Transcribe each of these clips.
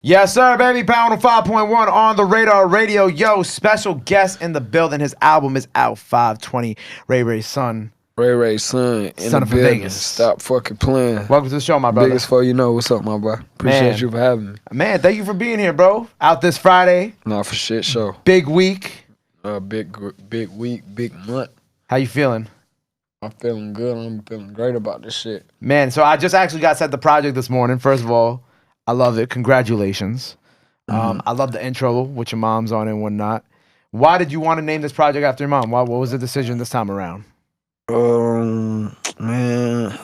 Yes, sir, baby. Pound 5.1 on the radar radio. Yo, special guest in the building. His album is out 5/20. Ray Ray's son. Ray son in Son the of building. Vegas. Stop fucking playing. Welcome to the show, my brother. Biggest for you know. What's up, my boy? Appreciate you for having me. Man, thank you for being here, bro. Out this Friday. Nah, for shit show. Big week. Big week, big month. How you feeling? I'm feeling good. I'm feeling great about this shit. Man, so I just actually got sent the project this morning. First of all, I love it. Congratulations. I love the intro with your mom's on it and whatnot. Why did you want to name this project after your mom? What was the decision this time around? Man,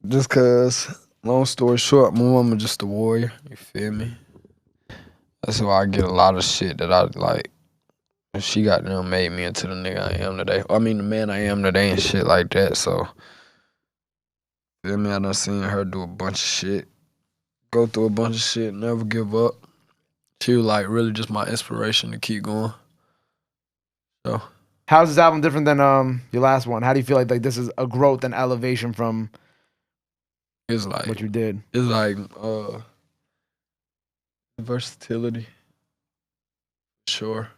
just cause, long story short, my mama just a warrior, you feel me? That's why I get a lot of shit that I like. She got them made me into the nigga I am today. I mean, the man I am today and shit like that, so. Feel me? I done seen her do a bunch of shit. Go through a bunch of shit, never give up. She was like really just my inspiration to keep going. So. How's this album different than your last one? How do you feel like this is a growth and elevation from it's like what you did? It's like versatility. Sure.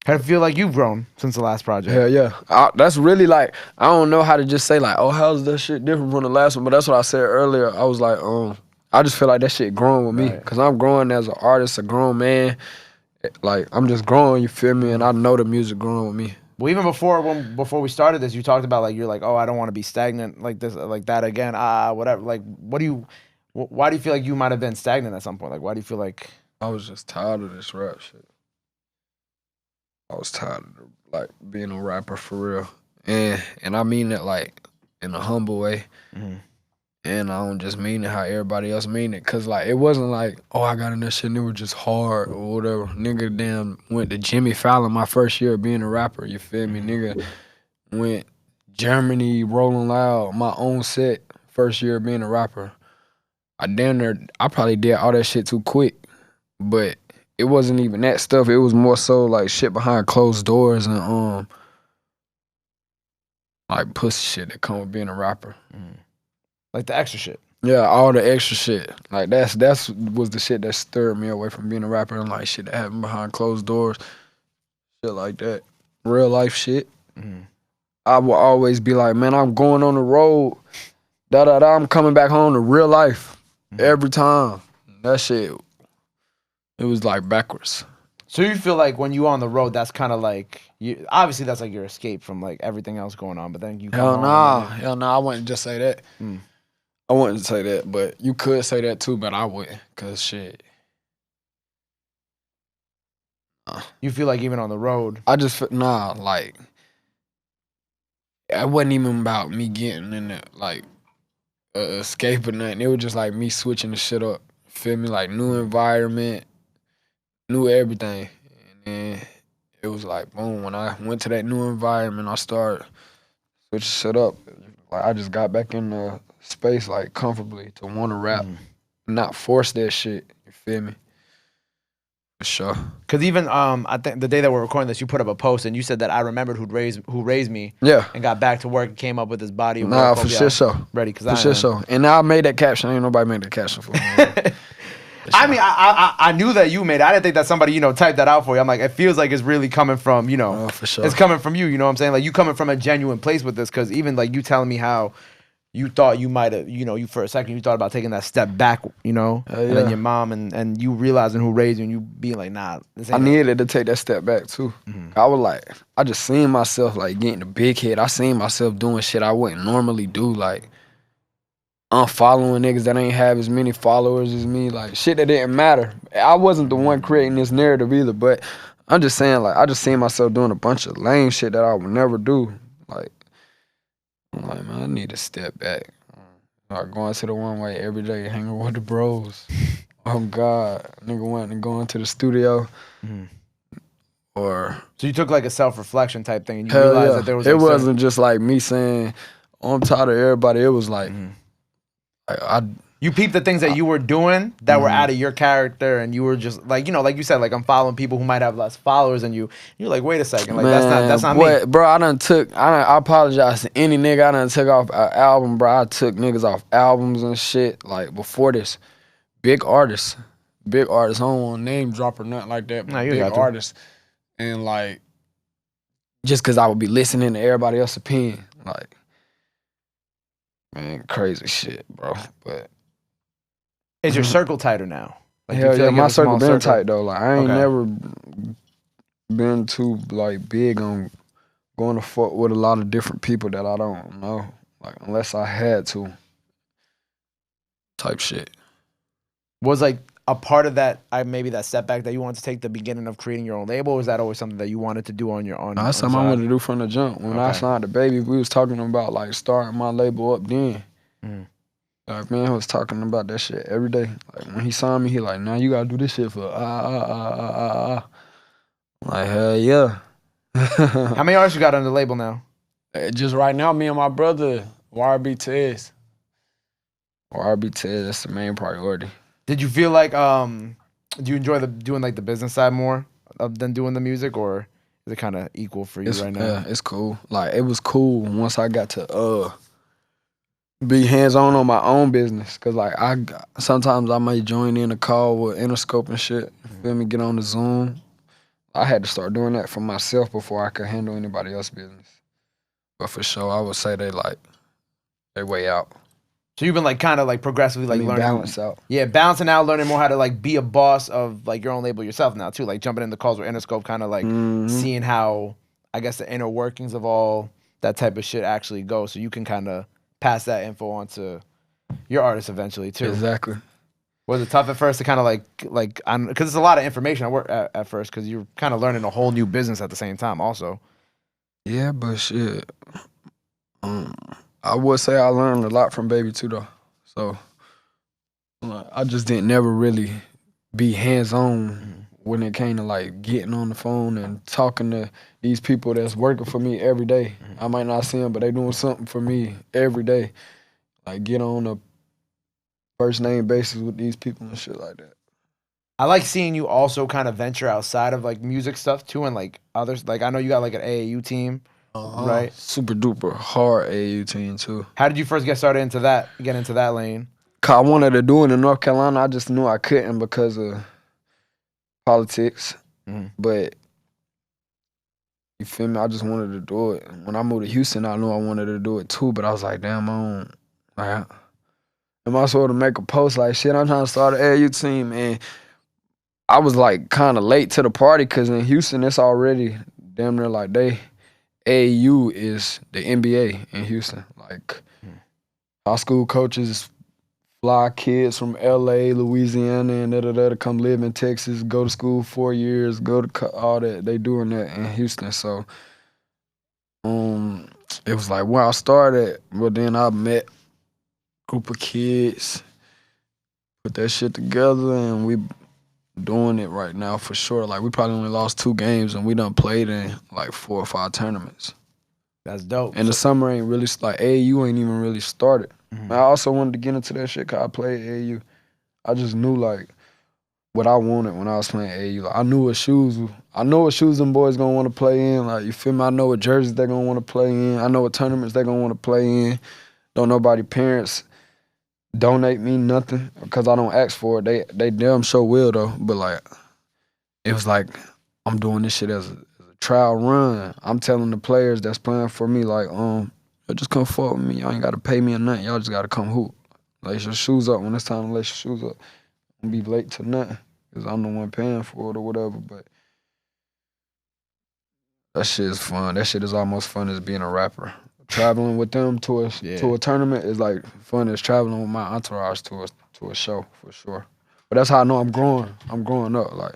How do you feel like you've grown since the last project? Hell yeah. That's really like, I don't know how to just say like, oh, how's that shit different from the last one? But that's what I said earlier. I was like, I just feel like that shit growing with me. Right. Cause I'm growing as an artist, a grown man. Like, I'm just growing, you feel me? And I know the music growing with me. Well, even before we started this, you talked about like, you're like, oh, I don't want to be stagnant like this, like that again. Whatever. Like, why do you feel like you might have been stagnant at some point? Like, why do you feel like? I was just tired of this rap shit. I was tired of like being a rapper for real. And I mean that like in a humble way. Mm-hmm. And I don't just mean it how everybody else mean it. Cause like, it wasn't like, oh, I got in that shit and it was just hard or whatever. Nigga damn went to Jimmy Fallon my first year of being a rapper, you feel me? Nigga went Germany, Rolling Loud, my own set, first year of being a rapper. I probably did all that shit too quick. But it wasn't even that stuff. It was more so like shit behind closed doors and like pussy shit that come with being a rapper. Mm. Like the extra shit. Yeah, all the extra shit. Like that's was the shit that stirred me away from being a rapper and like shit that happened behind closed doors. Shit like that. Real life shit. Mm. I will always be like, man, I'm going on the road. I'm coming back home to real life. Every time. That shit, it was like backwards. So you feel like when you on the road, that's kind of like obviously that's like your escape from like everything else going on. But then you hell nah. I wouldn't just say that. Mm. I wouldn't say that, but you could say that too, but I wouldn't, cause shit. You feel like even on the road, I just like it wasn't even about me getting in it like escape or nothing. It was just like me switching the shit up. Feel me? Like new environment. Knew everything, and then it was like boom. When I went to that new environment, I started switching shit up. Like I just got back in the space like comfortably to want to rap, not force that shit. You feel me? For sure. Because even I think the day that we're recording this, you put up a post and you said that I remembered who raised me. Yeah. And got back to work and came up with his body. Nah, for sure. So ready? Because for sure. So and now I made that caption. Ain't nobody made the caption for me. I mean, I knew that you made it. I didn't think that somebody, typed that out for you. I'm like, it feels like it's really coming from, for sure. It's coming from you, you know what I'm saying? Like, you coming from a genuine place with this, because even, like, you telling me how you thought you might have, you for a second, you thought about taking that step back, and then your mom and you realizing who raised you and you being like, nah. I needed to take that step back, too. Mm-hmm. I was like, I just seen myself, like, getting a big head. I seen myself doing shit I wouldn't normally do, like, unfollowing niggas that ain't have as many followers as me, like shit that didn't matter. I wasn't the one creating this narrative either, but I'm just saying, like, I just seen myself doing a bunch of lame shit that I would never do. Like, I'm like, man, I need to step back. Like going to the one way every day, hanging with the bros. Oh God, nigga went and going to the studio. Mm-hmm. Or so you took like a self-reflection type thing, and you realized that there was. It wasn't just like me saying, oh, I'm tired of everybody. It was like. You peeped the things that you were doing that were out of your character, and you were just like, like you said, like I'm following people who might have less followers than you. You're like, wait a second, like that's not me, bro. I apologize to any nigga I done took off an album, bro. I took niggas off albums and shit like before this, big artists. Big artists. I don't want to name drop or nothing like that. But No, you big got to. artists. And like, just because I would be listening to everybody else's opinion. Like, man, crazy shit, bro. But Is your circle tighter now? Like, do you hell feel yeah, like you have my a small circle been tight though. Like, I ain't Okay. never been too like big on going to fuck with a lot of different people that I don't know. Like, unless I had to. Type shit. Was like a part of that, maybe that setback that you wanted to take the beginning of creating your own label? Or was that always something that you wanted to do on your own? That's something I wanted to do from the jump. When I Okay. signed the Baby, we was talking about like starting my label up then. Mhm. Like, man, I was talking about that shit every day. Like, when he signed me, he like, nah, you gotta do this shit for Like, hell yeah. How many artists you got on the label now? Just right now, me and my brother, YRB Tez. YRB Tez, that's the main priority. Did you feel like do you enjoy doing like the business side more than doing the music, or is it kind of equal for you right now? Yeah, it's cool. Like, it was cool once I got to be hands-on on my own business. Cause like sometimes I may join in a call with Interscope and shit. Feel me? Get on the Zoom. I had to start doing that for myself before I could handle anybody else's business. But for sure, I would say they way out. So you've been like kind of like progressively like learning, balance out. Yeah, balancing out, learning more how to like be a boss of like your own label yourself now too. Like jumping in the calls with Interscope, kind of like seeing how I guess the inner workings of all that type of shit actually go, so you can kind of pass that info on to your artists eventually too. Exactly. Was it tough at first to kind of like because it's a lot of information at first because you're kind of learning a whole new business at the same time also. Yeah, but shit. I would say I learned a lot from Baby too though. So I just didn't never really be hands-on when it came to like getting on the phone and talking to these people that's working for me every day. I might not see them, but they doing something for me every day. Like, get on a first name basis with these people and shit like that. I like seeing you also kind of venture outside of like music stuff too, and like others. Like I know you got like an AAU team, right? Super duper hard AAU team too. How did you first get started into that? Get into that lane? Cause I wanted to do it in North Carolina. I just knew I couldn't because of politics. But you feel me? I just wanted to do it. When I moved to Houston, I knew I wanted to do it too. But I was like, damn, I might as well to make a post like, shit, I'm trying to start an AAU team. And I was like kind of late to the party because in Houston, it's already damn near like AAU is the NBA in Houston. Like, high school coaches fly kids from LA, Louisiana, and to come live in Texas, go to school 4 years, go to all that. They doing that in Houston. So it was like where I started, but then I met a group of kids, put that shit together, and we doing it right now for sure. Like, we probably only lost 2 games, and we done played in like 4 or 5 tournaments. That's dope. And the summer ain't really, like, AAU ain't even really started. I also wanted to get into that shit because I played AAU. I just knew, like, what I wanted when I was playing AAU. Like, I know what shoes them boys gonna want to play in. Like, you feel me? I know what jerseys they're gonna want to play in. I know what tournaments they're gonna want to play in. Don't nobody parents donate me nothing because I don't ask for it. They damn sure will, though. But, like, it was like, I'm doing this shit as a trial run. I'm telling the players that's playing for me, like, just come fuck with me. Y'all ain't got to pay me or nothing. Y'all just got to come hoop. Lace your shoes up when it's time to lace your shoes up. Don't be late to nothing because I'm the one paying for it or whatever. But that shit is fun. That shit is almost fun as being a rapper. Traveling with them to a tournament is like fun as traveling with my entourage to a show for sure. But that's how I know I'm growing. I'm growing up. Like,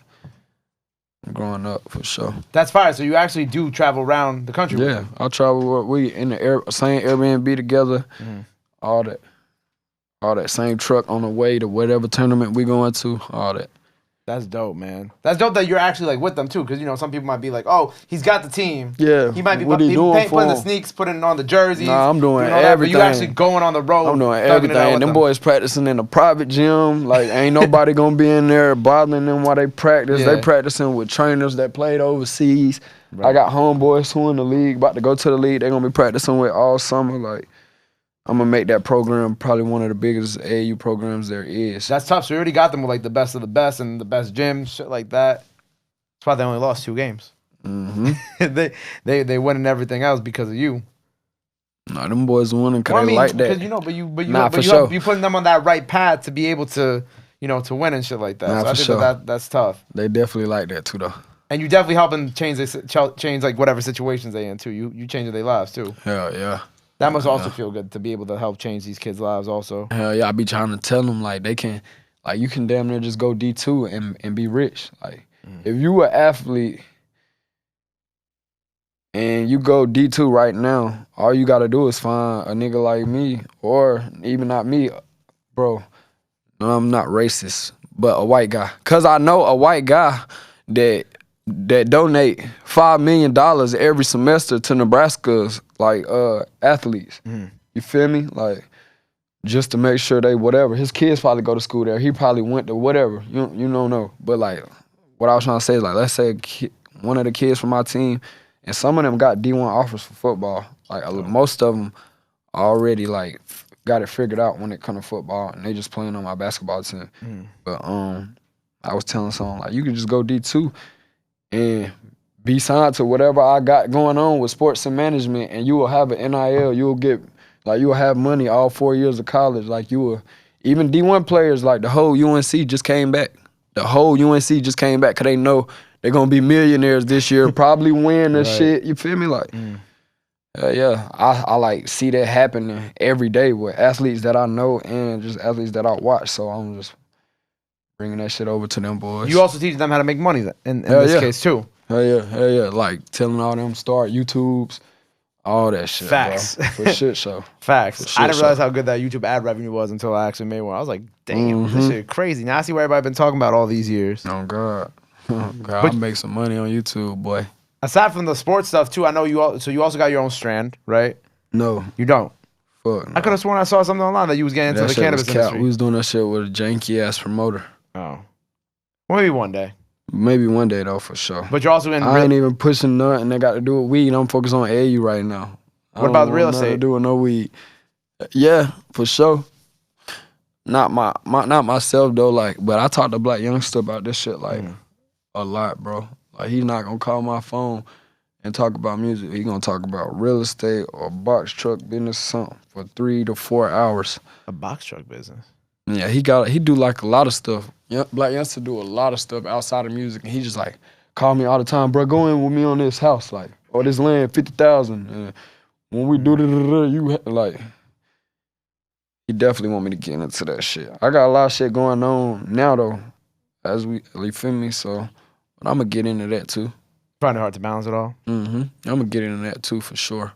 I'm growing up for sure. That's fire. So you actually do travel around the country? Yeah, I travel. We in the same Airbnb together. All that same truck on the way to whatever tournament we going to. All that. That's dope, man. That's dope that you're actually like with them too, because you know some people might be like, "Oh, he's got the team. Yeah, he might be what he doing putting the sneaks, putting on the jerseys. Nah, I'm doing everything. But you actually everything. going on the road. I'm doing thugging it out everything. with Them boys practicing in a private gym. Like, ain't nobody gonna be in there bothering them while they practice. Yeah. They practicing with trainers that played overseas. Right. I got homeboys who in the league, about to go to the league. They gonna be practicing with all summer. Like, I'm gonna make that program probably one of the biggest AAU programs there is. That's tough. So you already got them with like the best of the best and the best gyms, shit like that. That's why they only lost 2 games. Mm-hmm. they winning everything else because of you. Nah, them boys winning because Well, I they mean, like that. because you know, but you Nah, for sure. you putting them on that right path to be able to, you know, to win and shit like that. Nah, so I for think sure. that's tough. They definitely like that too, though. And you definitely helping change like whatever situations they in too. You changing their lives too. Hell yeah. That must also feel good to be able to help change these kids' lives also. Hell yeah, I be trying to tell them like they can, like you can damn near just go D2 and be rich. Like if you an athlete and you go D2 right now, all you gotta do is find a nigga like me, or even not me, bro. No, I'm not racist, but a white guy. Cause I know a white guy that donate $5 million every semester to Nebraska's like athletes. You feel me? Like just to make sure they whatever. His kids probably go to school there. He probably went to whatever. You don't know. But like what I was trying to say is like, let's say one of the kids from my team, and some of them got D1 offers for football. Like most of them already like got it figured out when it comes to football, and they just playing on my basketball team. But I was telling someone like, you can just go D2 and be signed to whatever I got going on with sports and management, and you will have an NIL. You'll get like you will have money all 4 years of college. Like you will, even D1 players like the whole UNC just came back. The whole UNC just came back because they know they're gonna be millionaires this year, probably win the shit. You feel me? Like, yeah, I like see that happening every day with athletes that I know and just athletes that I watch. So I'm just bringing that shit over to them boys. You also teach them how to make money in this case too. Hell yeah. Like telling all them start YouTubes, all that shit. Facts. Bro. For shit show. Facts. For shit I didn't realize show. how good that YouTube ad revenue was until I actually made one. I was like, damn, this shit crazy. Now I see what everybody been talking about all these years. Oh God. I make some money on YouTube, boy. Aside from the sports stuff too, I know you also got your own strand, right? No. You don't. Fuck. No. I could have sworn I saw something online that you was getting into the cannabis industry. We was doing that shit with a janky ass promoter. Oh. Well, maybe one day. Maybe one day though, for sure. But you're also in. I ain't even pushing nothing that got to do with weed. I'm focused on AAU right now. What about real estate? To do with no weed. Yeah, for sure. Not myself though. Like, but I talk to black youngster about this shit like a lot, bro. Like he's not gonna call my phone and talk about music. He gonna talk about real estate or box truck business or something for 3 to 4 hours. A box truck business. Yeah, he do like a lot of stuff. Yeah, black youngster do a lot of stuff outside of music, and he just like call me all the time, bro. Go in with me on this house, like, or this land, 50,000. And when we do you like, he definitely want me to get into that shit. I got a lot of shit going on now though, you feel me? So, but I'm gonna get into that too. Find it hard to balance it all. I'm gonna get into that too for sure.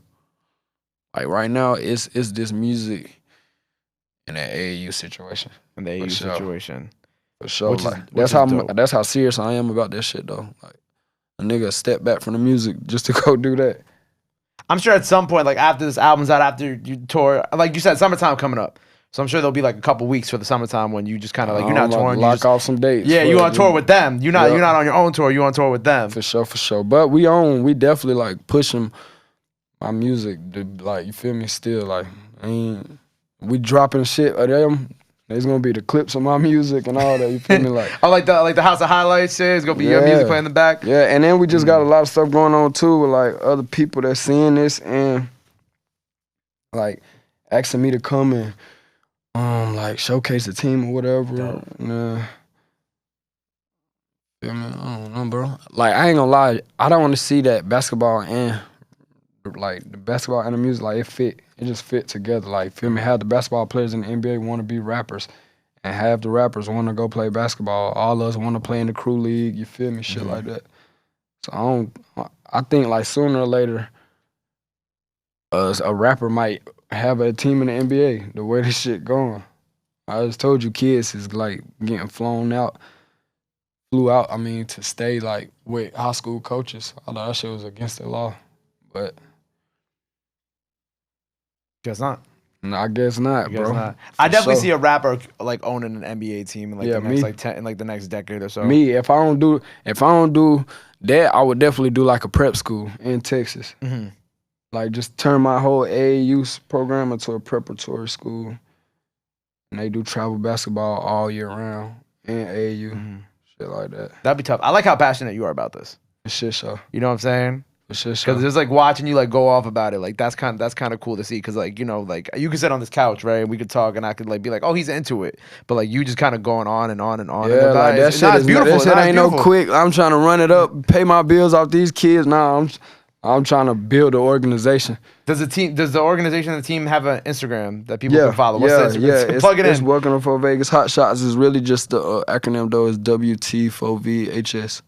Like right now, it's this music. In that AAU situation. In the AAU situation. For sure. That's how serious I am about that shit though. Like a nigga step back from the music just to go do that. I'm sure at some point, like after this album's out, after you tour, like you said, summertime coming up. So I'm sure there'll be like a couple weeks for the summertime when you just kind of like, you're not touring. Lock off some dates. Yeah, you on tour with them. You're not on your own tour, you on tour with them. For sure. But we definitely like pushing my music to, like, you feel me, still like we dropping shit of them. There's gonna be the clips of my music and all that. You feel me? Like like the House of Highlights shit. It's gonna be your music playing in the back. Yeah, and then we just got a lot of stuff going on too with like other people that seeing this and like asking me to come and like showcase the team or whatever. Feel me? I don't know, bro. Like I ain't gonna lie, I don't want to see that basketball and like the basketball and the music, like it just fit together. Like, feel me? Have the basketball players in the NBA want to be rappers, and have the rappers want to go play basketball. All of us want to play in the crew league. You feel me? Shit like that. So I think like sooner or later, a rapper might have a team in the NBA. The way this shit going, I just told you, kids is like getting flew out. I mean, to stay like with high school coaches. I thought that shit was against the law, but. Guess not. No, I guess not, bro. Not. I definitely see a rapper like owning an NBA team in like the next the next decade or so. Me, if I don't do that, I would definitely do like a prep school in Texas. like just turn my whole AAU program into a preparatory school. And they do travel basketball all year round and AAU, shit like that. That'd be tough. I like how passionate you are about this. For shit show. You know what I'm saying? For shit show. Because it's like watching you like go off about it. Like that's kind of cool to see. Because like like you could sit on this couch, right? And we could talk, and I could like be like, oh, he's into it. But like you just kind of going on and on and on. Yeah, and like that shit is beautiful. That shit ain't no quick. I'm trying to run it up, pay my bills off these kids. Nah, I'm trying to build an organization. Does the organization and the team have an Instagram that people can follow? What's the Instagram? Plug it in. It's Working for Vegas. Hot Shots is really just the acronym though. Is WT4VHS.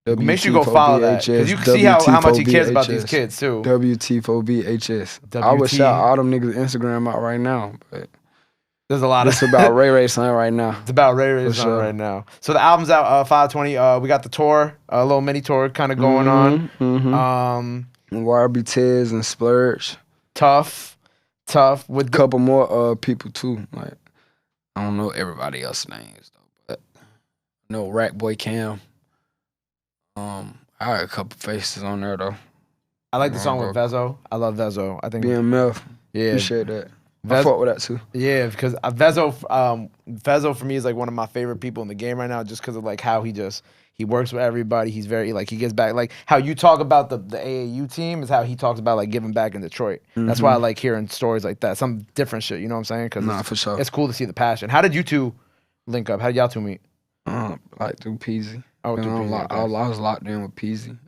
Make sure you go follow that because you can see how much he cares about these kids too. WT4VHS. I would shout all them niggas Instagram out right now, but there's a lot of. It's about Ray Ray's son right now. It's about Ray Ray's son right now. So the album's out 5/20. We got the tour, a little mini tour kind of going on. YRB Tez and Splurge. Tough with a couple more people too. Like I don't know everybody else's names though, but I know Rack Boy Cam. I had a couple faces on there though. I like the song with Vezo. I love Vezo. I think BMF. Yeah, appreciate that. I fought with that too. Yeah, because Vezo for me is like one of my favorite people in the game right now, just because of like how he works with everybody. He's very like he gives back. Like how you talk about the AAU team is how he talks about like giving back in Detroit. That's why I like hearing stories like that. Some different shit. You know what I'm saying? Because for sure. It's cool to see the passion. How did you two link up? How did y'all two meet? Like through Peasy. Oh, through Peasy. I was locked in with Peasy.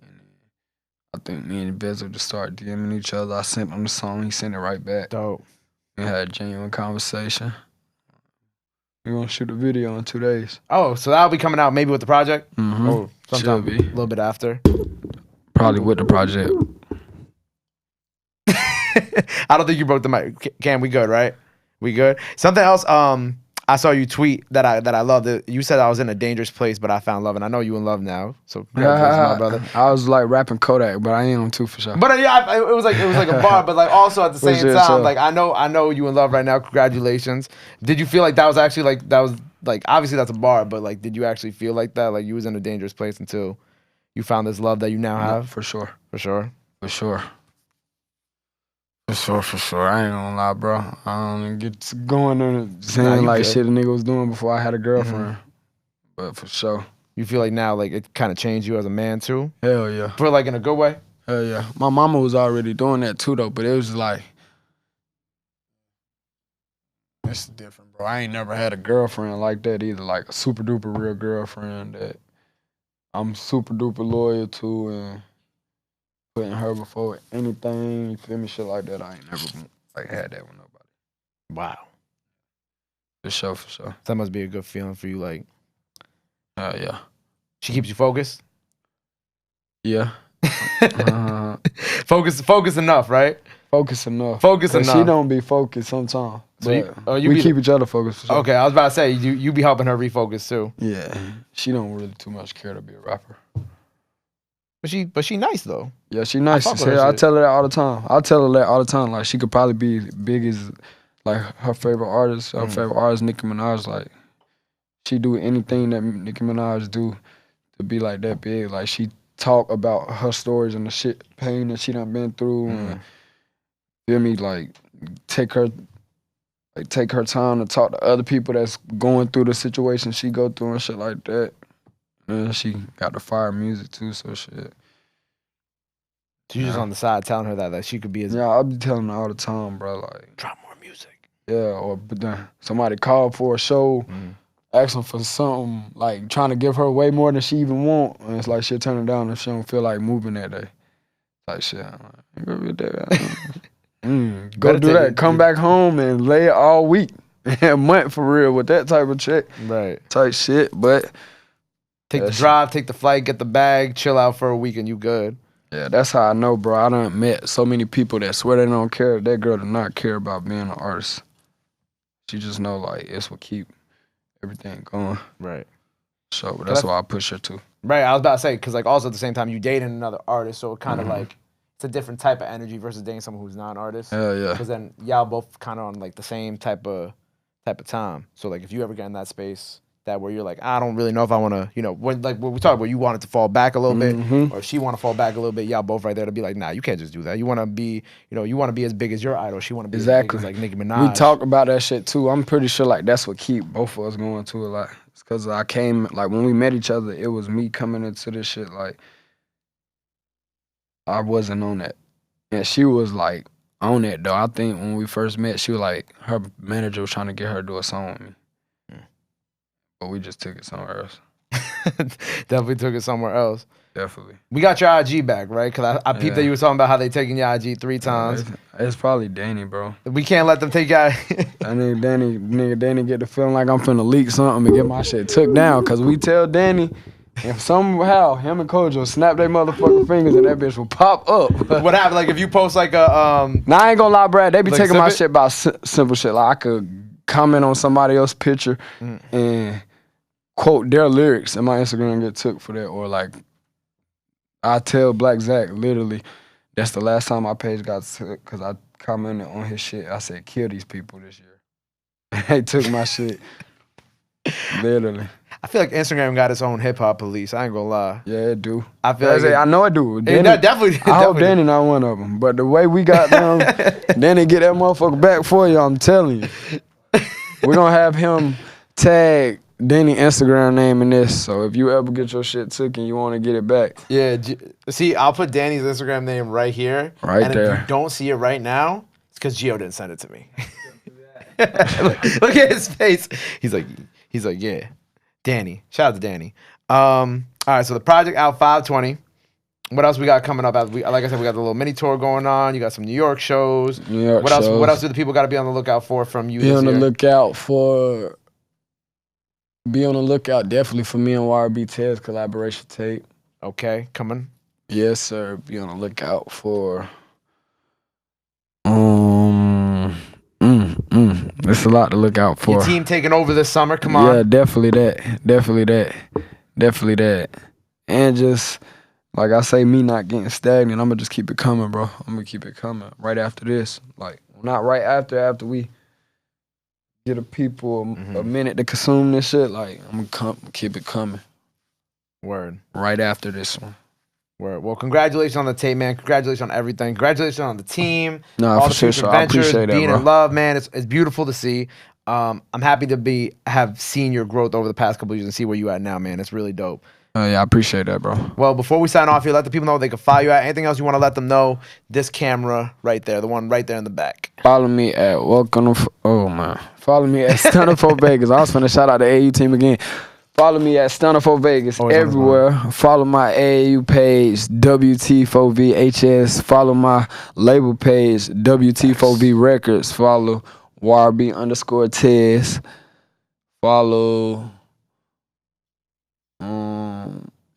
I think me and Bezo just started DMing each other. I sent him the song. He sent it right back. Dope. We had a genuine conversation. We're going to shoot a video in 2 days. Oh, so that'll be coming out maybe with the project? Or sometime a little bit after? Probably with the project. I don't think you broke the mic. Cam, we good, right? We good? Something else I saw you tweet that I loved. You said I was in a dangerous place, but I found love, and I know you in love now. So congratulations, my brother. I was like rapping Kodak, but I ain't on two for sure. But yeah, it was like a bar, but like also at the same time, like I know you in love right now. Congratulations. Did you feel like that was actually like obviously that's a bar, but like did you actually feel like that, like you was in a dangerous place until you found this love that you now have? For sure. For sure. For sure. For sure. I ain't gonna lie, bro. I don't even get to going on saying like shit a nigga was doing before I had a girlfriend. But for sure. You feel like now like it kind of changed you as a man too? Hell yeah. But like in a good way? Hell yeah. My mama was already doing that too though, but it was like, it's different, bro. I ain't never had a girlfriend like that either, like a super duper real girlfriend that I'm super duper loyal to and putting her before anything, you feel me, shit like that. I ain't never like had that with nobody. Wow. For sure. That must be a good feeling for you, like. Yeah. She keeps you focused? Yeah. Focus enough, right? Focus enough. She don't be focused sometimes. So we keep each other focused. For sure. Okay, I was about to say you be helping her refocus too. Yeah, she don't really too much care to be a rapper. But she nice though. Yeah, she nice. I tell her that all the time. I tell her that all the time. Like she could probably be big as like her favorite artist. Her favorite artist, Nicki Minaj. Like she do anything that Nicki Minaj do to be like that big. Like she talk about her stories and the shit pain that she done been through. And feel me, like take her time to talk to other people that's going through the situation she go through and shit like that. And she got the fire music too, so shit. So you just on the side telling her that she could be as... Yeah, I'll be telling her all the time, bro, like... Drop more music. Yeah, but then somebody called for a show, asking for something, like trying to give her way more than she even want, and it's like she'll turn it down if she don't feel like moving that day. Like shit, I'm like, go do that. Come back home and lay it all week, a month for real with that type of check. Right. Type shit, but... Take the drive, take the flight, get the bag, chill out for a week, and you good. Yeah, that's how I know, bro. I done met so many people that swear they don't care. That girl does not care about being an artist. She just know, like, it's what keep everything going. Right. So that's why I push her too. Right, I was about to say, because, like, also at the same time, you dating another artist, so it kind of, like, it's a different type of energy versus dating someone who's not an artist. Hell yeah. Because then y'all both kind of on, like, the same type of time. So, like, if you ever get in that space, that where you're like, I don't really know if I want to, you know, when like what we talked about, you wanted to fall back a little bit, or if she want to fall back a little bit, y'all both right there to be like, nah, you can't just do that. You want to be, you know, you want to be as big as your idol. She want to be as big as like Nicki Minaj. We talk about that shit too. I'm pretty sure like that's what keep both of us going to it. Like, it's because I came, like when we met each other, it was me coming into this shit like I wasn't on that. And she was like on it though. I think when we first met, she was like, her manager was trying to get her to do a song with me. But we just took it somewhere else. Definitely took it somewhere else. Definitely. We got your IG back, right? Because I peeped that you were talking about how they taking your IG 3 times. It's probably Danny, bro. We can't let them take your Danny get the feeling like I'm finna leak something and get my shit took down. Because we tell Danny, if somehow him and Kojo snap their motherfucking fingers and that bitch will pop up. What happened? Like if you post like a Nah, I ain't gonna lie, Brad. They be like taking my snippet? shit about simple shit. Like I could comment on somebody else's picture and quote their lyrics, and my Instagram get took for that. Or like I tell Black Zach literally, that's the last time my page got took because I commented on his shit. I said, kill these people this year. They took my shit. Literally. I feel like Instagram got its own hip hop police. I ain't gonna lie. Yeah, it do. I feel like I know it do. Definitely. I hope Danny not one of them. But the way we got them, Danny get that motherfucker back for you. I'm telling you. We're gonna have him tag Danny Instagram name in this. So if you ever get your shit took and you want to get it back, yeah. See, I'll put Danny's Instagram name right here. Right and there. If you don't see it right now, it's because Gio didn't send it to me. Look at his face. He's like, yeah. Danny. Shout out to Danny. All right, so the project out 5/20. What else we got coming up? Like I said, we got the little mini tour going on. You got some New York shows. What else do the people got to be on the lookout for from you? Be on the lookout definitely for me and YRB Ted's collaboration tape. Okay, coming. Yes, sir. Be on the lookout for There's a lot to look out for. Your team taking over this summer. Come on. Yeah, definitely that. And just like I say, me not getting stagnant. I'm gonna just keep it coming, bro. I'm gonna keep it coming. Right after this, like not right after we get the people a minute to consume this shit. Like I'm gonna keep it coming. Word. Right after this one. Word. Well, congratulations on the tape, man. Congratulations on everything. Congratulations on the team. No, all for the sure. future I ventures, appreciate that, being bro. in love, man. It's beautiful to see. I'm happy to have seen your growth over the past couple of years and see where you at now, man. It's really dope. Yeah, I appreciate that, bro. Well, before we sign off here, let the people know they can follow you at. Anything else you want to let them know? This camera right there, the one right there in the back. Follow me at Follow me at Stunna for Vegas. I was finna shout out the AAU team again. Follow me at Stunna for Vegas everywhere. Follow my AAU page, WT4VHS. Follow my label page, WT4V Records. Follow YRB_Tez. Follow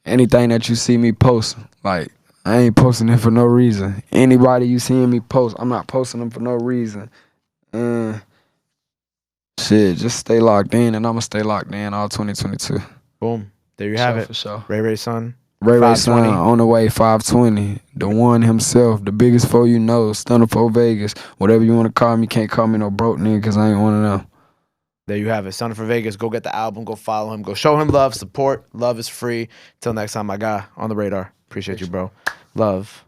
anything that you see me post. Like, I ain't posting it for no reason. Anybody you seeing me post, I'm not posting them for no reason. Shit, just stay locked in, and I'm going to stay locked in all 2022. Boom. There you have it. For sure. Ray son. Ray son on the way, 520. The one himself, the biggest foe you know, Stunna for Vegas. Whatever you want to call me, you can't call me no broke nigga because I ain't one of them. There you have it. Stunna for Vegas. Go get the album. Go follow him. Go show him love. Support. Love is free. Till next time, my guy on the radar. Appreciate you, bro. Love.